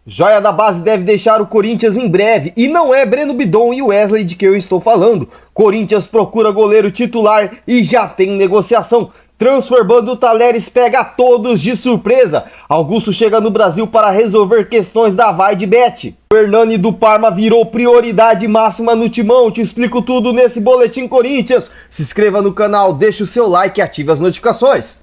Joia da base deve deixar o Corinthians em breve, e não é Breno Bidon e Wesley de que eu estou falando. Corinthians procura goleiro titular e já tem negociação. Transfer do Talheres pega todos de surpresa. Augusto chega no Brasil para resolver questões da Vai de Bet. O Hernani do Parma virou prioridade máxima no Timão. Te explico tudo nesse Boletim Corinthians. Se inscreva no canal, deixe o seu like e ative as notificações.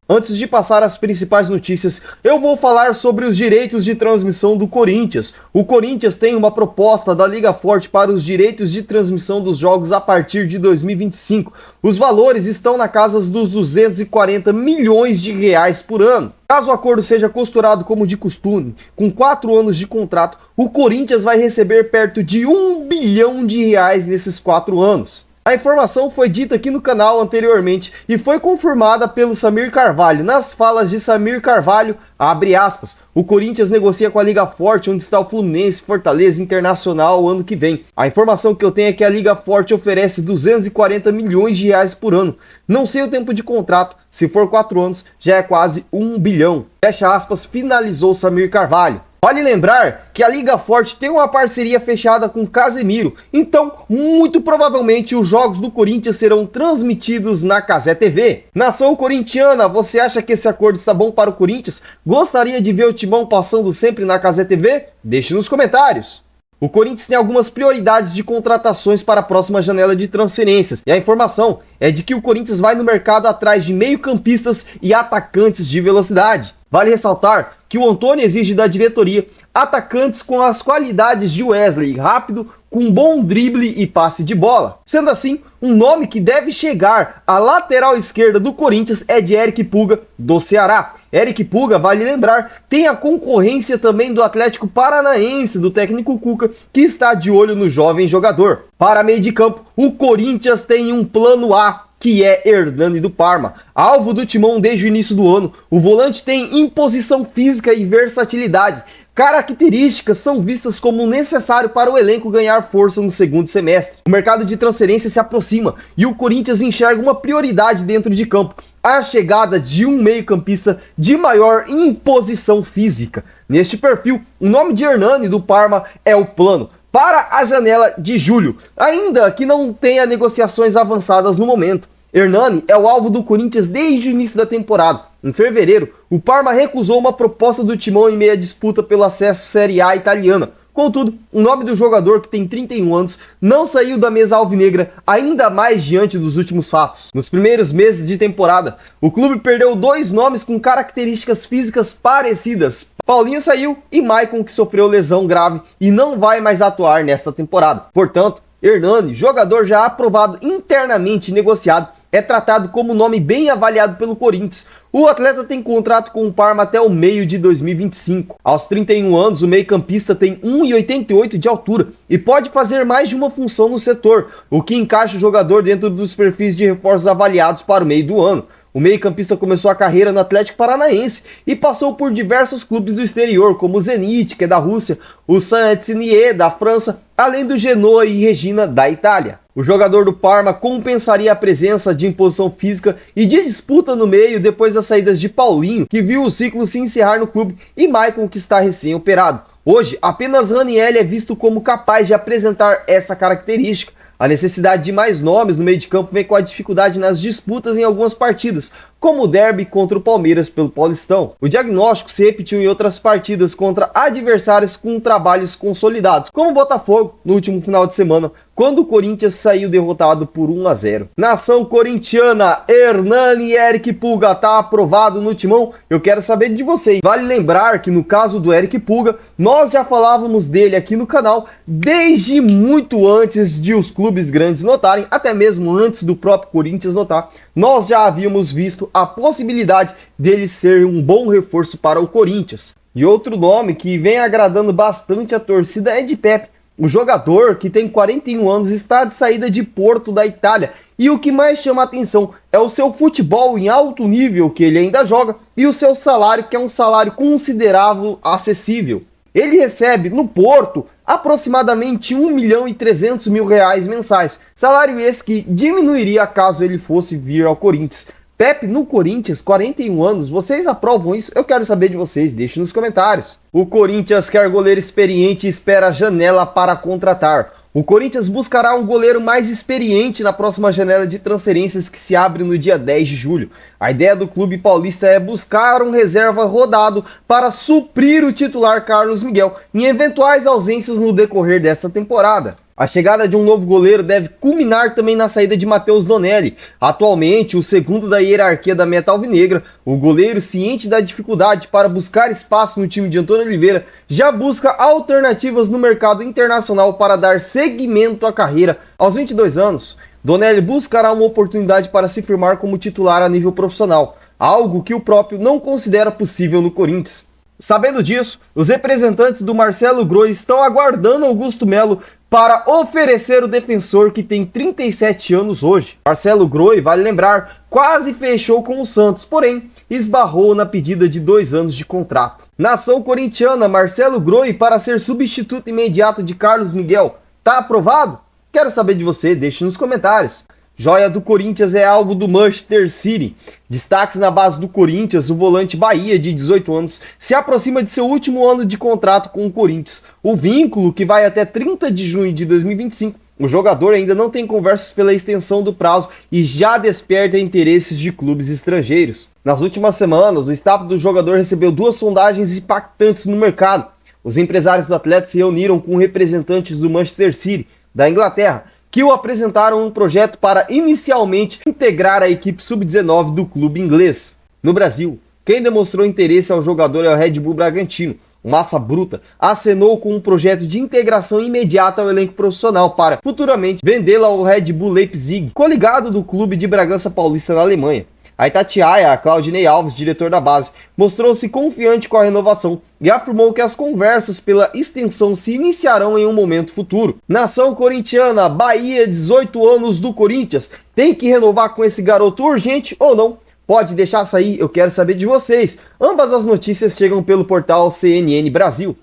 Antes de passar as principais notícias, eu vou falar sobre os direitos de transmissão do Corinthians. O Corinthians tem uma proposta da Liga Forte para os direitos de transmissão dos jogos a partir de 2025. Os valores estão na casa dos 240 milhões de reais por ano. Caso o acordo seja costurado como de costume, com 4 anos de contrato, o Corinthians vai receber perto de 1 bilhão de reais nesses 4 anos. A informação foi dita aqui no canal anteriormente e foi confirmada pelo Samir Carvalho. Nas falas de Samir Carvalho, abre aspas, o Corinthians negocia com a Liga Forte, onde está o Fluminense, Fortaleza, Internacional o ano que vem. A informação que eu tenho é que a Liga Forte oferece 240 milhões de reais por ano. Não sei o tempo de contrato, se for 4 anos, já é quase 1 bilhão. Fecha aspas, finalizou Samir Carvalho. Vale lembrar que a Liga Forte tem uma parceria fechada com Casemiro, então muito provavelmente os jogos do Corinthians serão transmitidos na Cazé TV. Nação corintiana, você acha que esse acordo está bom para o Corinthians? Gostaria de ver o Timão passando sempre na Cazé TV? Deixe nos comentários. O Corinthians tem algumas prioridades de contratações para a próxima janela de transferências, e a informação é de que o Corinthians vai no mercado atrás de meio-campistas e atacantes de velocidade. Vale ressaltar que o Antônio exige da diretoria atacantes com as qualidades de Wesley, rápido, com bom drible e passe de bola. Sendo assim, um nome que deve chegar à lateral esquerda do Corinthians é de Eric Puga, do Ceará. Eric Puga, vale lembrar, tem a concorrência também do Atlético Paranaense, do técnico Cuca, que está de olho no jovem jogador. Para meio de campo, o Corinthians tem um plano A, que é Hernani do Parma. Alvo do Timão desde o início do ano, o volante tem imposição física e versatilidade. Características são vistas como necessário para o elenco ganhar força no segundo semestre. O mercado de transferência se aproxima e o Corinthians enxerga uma prioridade dentro de campo: a chegada de um meio-campista de maior imposição física. Neste perfil, o nome de Hernani do Parma é o plano para a janela de julho, ainda que não tenha negociações avançadas no momento. Hernani é o alvo do Corinthians desde o início da temporada. Em fevereiro, o Parma recusou uma proposta do Timão em meia disputa pelo acesso Série A italiana. Contudo, o nome do jogador, que tem 31 anos, não saiu da mesa alvinegra, ainda mais diante dos últimos fatos. Nos primeiros meses de temporada, o clube perdeu 2 nomes com características físicas parecidas. Paulinho saiu e Maicon, que sofreu lesão grave e não vai mais atuar nesta temporada. Portanto, Hernani, jogador já aprovado internamente e negociado, é tratado como nome bem avaliado pelo Corinthians. O atleta tem contrato com o Parma até o meio de 2025. Aos 31 anos, o meio-campista tem 1,88 de altura e pode fazer mais de uma função no setor, o que encaixa o jogador dentro dos perfis de reforços avaliados para o meio do ano. O meio-campista começou a carreira no Atlético Paranaense e passou por diversos clubes do exterior, como o Zenit, que é da Rússia, o Saint-Etienne, da França, além do Genoa e Regina, da Itália. O jogador do Parma compensaria a presença de imposição física e de disputa no meio depois das saídas de Paulinho, que viu o ciclo se encerrar no clube, e Maicon, que está recém-operado. Hoje, apenas Ranieri é visto como capaz de apresentar essa característica. A necessidade de mais nomes no meio de campo vem com a dificuldade nas disputas em algumas partidas, como o derby contra o Palmeiras pelo Paulistão. O diagnóstico se repetiu em outras partidas contra adversários com trabalhos consolidados, como o Botafogo no último final de semana, quando o Corinthians saiu derrotado por 1-0. Nação corintiana, Hernani e Eric Puga tá aprovado no Timão? Eu quero saber de vocês. Vale lembrar que no caso do Eric Puga, nós já falávamos dele aqui no canal desde muito antes de os clubes grandes notarem, até mesmo antes do próprio Corinthians notar. Nós já havíamos visto a possibilidade dele ser um bom reforço para o Corinthians. E outro nome que vem agradando bastante a torcida é de Pepe. O jogador, que tem 41 anos, está de saída de Porto, da Itália, e o que mais chama a atenção é o seu futebol em alto nível que ele ainda joga e o seu salário, que é um salário considerável, acessível. Ele recebe no Porto aproximadamente 1.300.000 reais mensais, salário esse que diminuiria caso ele fosse vir ao Corinthians. Pepe no Corinthians, 41 anos, vocês aprovam isso? Eu quero saber de vocês, deixe nos comentários. O Corinthians quer goleiro experiente e espera a janela para contratar. O Corinthians buscará um goleiro mais experiente na próxima janela de transferências que se abre no dia 10 de julho. A ideia do clube paulista é buscar um reserva rodado para suprir o titular Carlos Miguel em eventuais ausências no decorrer dessa temporada. A chegada de um novo goleiro deve culminar também na saída de Matheus Donelli. Atualmente, o segundo da hierarquia da meta alvinegra, o goleiro, ciente da dificuldade para buscar espaço no time de Antônio Oliveira, já busca alternativas no mercado internacional para dar seguimento à carreira. Aos 22 anos, Donelli buscará uma oportunidade para se firmar como titular a nível profissional, algo que o próprio não considera possível no Corinthians. Sabendo disso, os representantes do Marcelo Groi estão aguardando Augusto Melo para oferecer o defensor que tem 37 anos hoje. Marcelo Groi, vale lembrar, quase fechou com o Santos, porém esbarrou na pedida de 2 anos de contrato. Nação corintiana, Marcelo Groi para ser substituto imediato de Carlos Miguel. Tá aprovado? Quero saber de você, deixe nos comentários. Joia do Corinthians é alvo do Manchester City. Destaques na base do Corinthians, o volante Bahia, de 18 anos, se aproxima de seu último ano de contrato com o Corinthians. O vínculo, que vai até 30 de junho de 2025, o jogador ainda não tem conversas pela extensão do prazo e já desperta interesses de clubes estrangeiros. Nas últimas semanas, o staff do jogador recebeu 2 sondagens impactantes no mercado. Os empresários do atleta se reuniram com representantes do Manchester City, da Inglaterra, que o apresentaram um projeto para inicialmente integrar a equipe sub-19 do clube inglês. No Brasil, quem demonstrou interesse ao jogador é o Red Bull Bragantino. O Massa Bruta acenou com um projeto de integração imediata ao elenco profissional para, futuramente, vendê-lo ao Red Bull Leipzig, coligado do clube de Bragança Paulista na Alemanha. A Itatiaia, a Claudinei Alves, diretor da base, mostrou-se confiante com a renovação e afirmou que as conversas pela extensão se iniciarão em um momento futuro. Nação corintiana, Bahia, 18 anos do Corinthians, tem que renovar com esse garoto urgente ou não? Pode deixar sair, eu quero saber de vocês. Ambas as notícias chegam pelo portal CNN Brasil.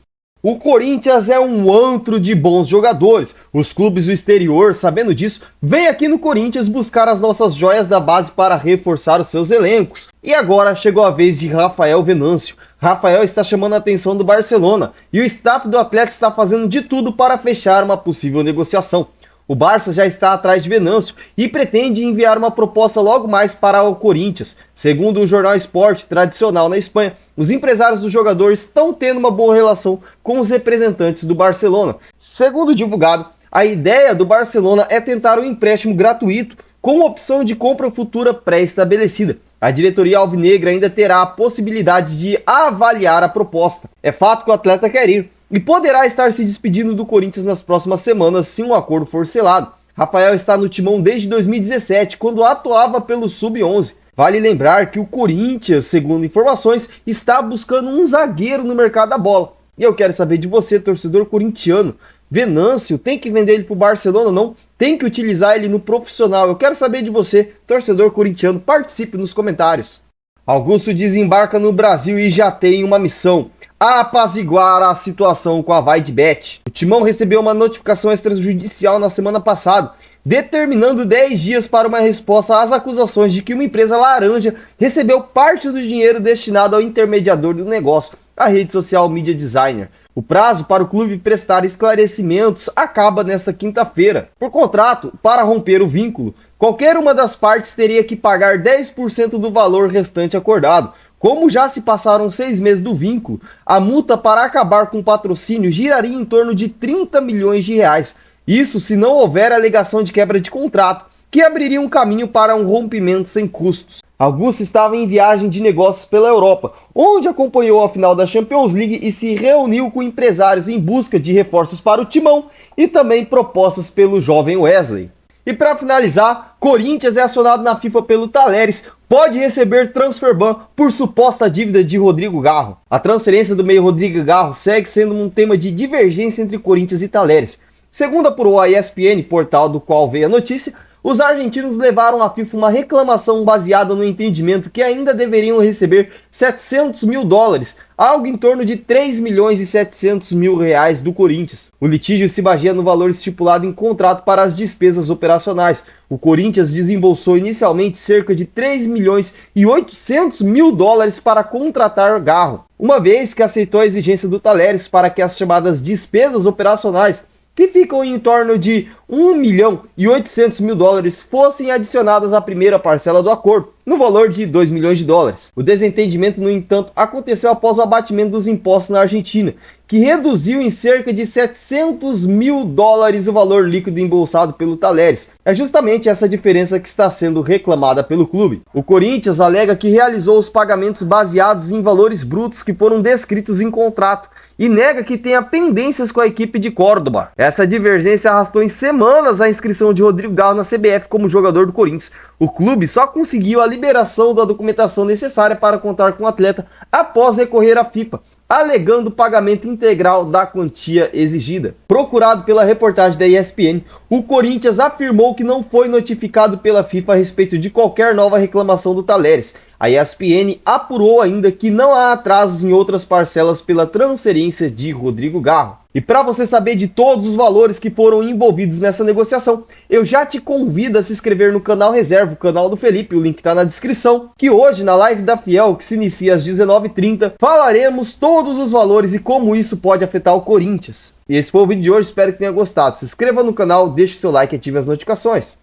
O Corinthians é um antro de bons jogadores. Os clubes do exterior, sabendo disso, vêm aqui no Corinthians buscar as nossas joias da base para reforçar os seus elencos. E agora chegou a vez de Rafael Venâncio. Rafael está chamando a atenção do Barcelona e o staff do atleta está fazendo de tudo para fechar uma possível negociação. O Barça já está atrás de Venâncio e pretende enviar uma proposta logo mais para o Corinthians. Segundo o jornal Sport, tradicional na Espanha, os empresários do jogador estão tendo uma boa relação com os representantes do Barcelona. Segundo divulgado, a ideia do Barcelona é tentar um empréstimo gratuito com opção de compra futura pré-estabelecida. A diretoria alvinegra ainda terá a possibilidade de avaliar a proposta. É fato que o atleta quer ir e poderá estar se despedindo do Corinthians nas próximas semanas se um acordo for selado. Rafael está no timão desde 2017, quando atuava pelo Sub-11. Vale lembrar que o Corinthians, segundo informações, está buscando um zagueiro no mercado da bola. E eu quero saber de você, torcedor corintiano. Venâncio, tem que vender ele para o Barcelona ou não? Tem que utilizar ele no profissional? Eu quero saber de você, torcedor corintiano. Participe nos comentários. Augusto desembarca no Brasil e já tem uma missão: apaziguar a situação com a Vaidbet. O Timão recebeu uma notificação extrajudicial na semana passada, determinando 10 dias para uma resposta às acusações de que uma empresa laranja recebeu parte do dinheiro destinado ao intermediador do negócio, a rede social Media Designer. O prazo para o clube prestar esclarecimentos acaba nesta quinta-feira. Por contrato, para romper o vínculo, qualquer uma das partes teria que pagar 10% do valor restante acordado. Como já se passaram 6 meses do vínculo, a multa para acabar com o patrocínio giraria em torno de 30 milhões de reais. Isso se não houver alegação de quebra de contrato, que abriria um caminho para um rompimento sem custos. Augusto estava em viagem de negócios pela Europa, onde acompanhou a final da Champions League e se reuniu com empresários em busca de reforços para o timão e também propostas pelo jovem Wesley. E para finalizar, Corinthians é acionado na FIFA pelo Talleres, pode receber transfer ban por suposta dívida de Rodrigo Garro. A transferência do meio Rodrigo Garro segue sendo um tema de divergência entre Corinthians e Talleres. Segundo apurou a ESPN, portal do qual veio a notícia, os argentinos levaram à FIFA uma reclamação baseada no entendimento que ainda deveriam receber 700 mil dólares, algo em torno de 3 milhões e 700 mil reais do Corinthians. O litígio se baseia no valor estipulado em contrato para as despesas operacionais. O Corinthians desembolsou inicialmente cerca de 3 milhões e 800 mil dólares para contratar Garro, uma vez que aceitou a exigência do Talleres para que as chamadas despesas operacionais, que ficam em torno de 1 milhão e 800 mil dólares, fossem adicionadas à primeira parcela do acordo, no valor de 2 milhões de dólares. O desentendimento, no entanto, aconteceu após o abatimento dos impostos na Argentina, que reduziu em cerca de 700 mil dólares o valor líquido embolsado pelo Talleres. É justamente essa diferença que está sendo reclamada pelo clube. O Corinthians alega que realizou os pagamentos baseados em valores brutos que foram descritos em contrato e nega que tenha pendências com a equipe de Córdoba. Essa divergência arrastou em semanas a inscrição de Rodrigo Garro na CBF como jogador do Corinthians. O clube só conseguiu a liberação da documentação necessária para contar com o atleta após recorrer à FIFA, alegando pagamento integral da quantia exigida. Procurado pela reportagem da ESPN, o Corinthians afirmou que não foi notificado pela FIFA a respeito de qualquer nova reclamação do Talleres. A ESPN apurou ainda que não há atrasos em outras parcelas pela transferência de Rodrigo Garro. E para você saber de todos os valores que foram envolvidos nessa negociação, eu já te convido a se inscrever no canal Reserva, o canal do Felipe, o link está na descrição, que hoje na live da Fiel, que se inicia às 19h30, falaremos todos os valores e como isso pode afetar o Corinthians. E esse foi o vídeo de hoje, espero que tenha gostado. Se inscreva no canal, deixe seu like e ative as notificações.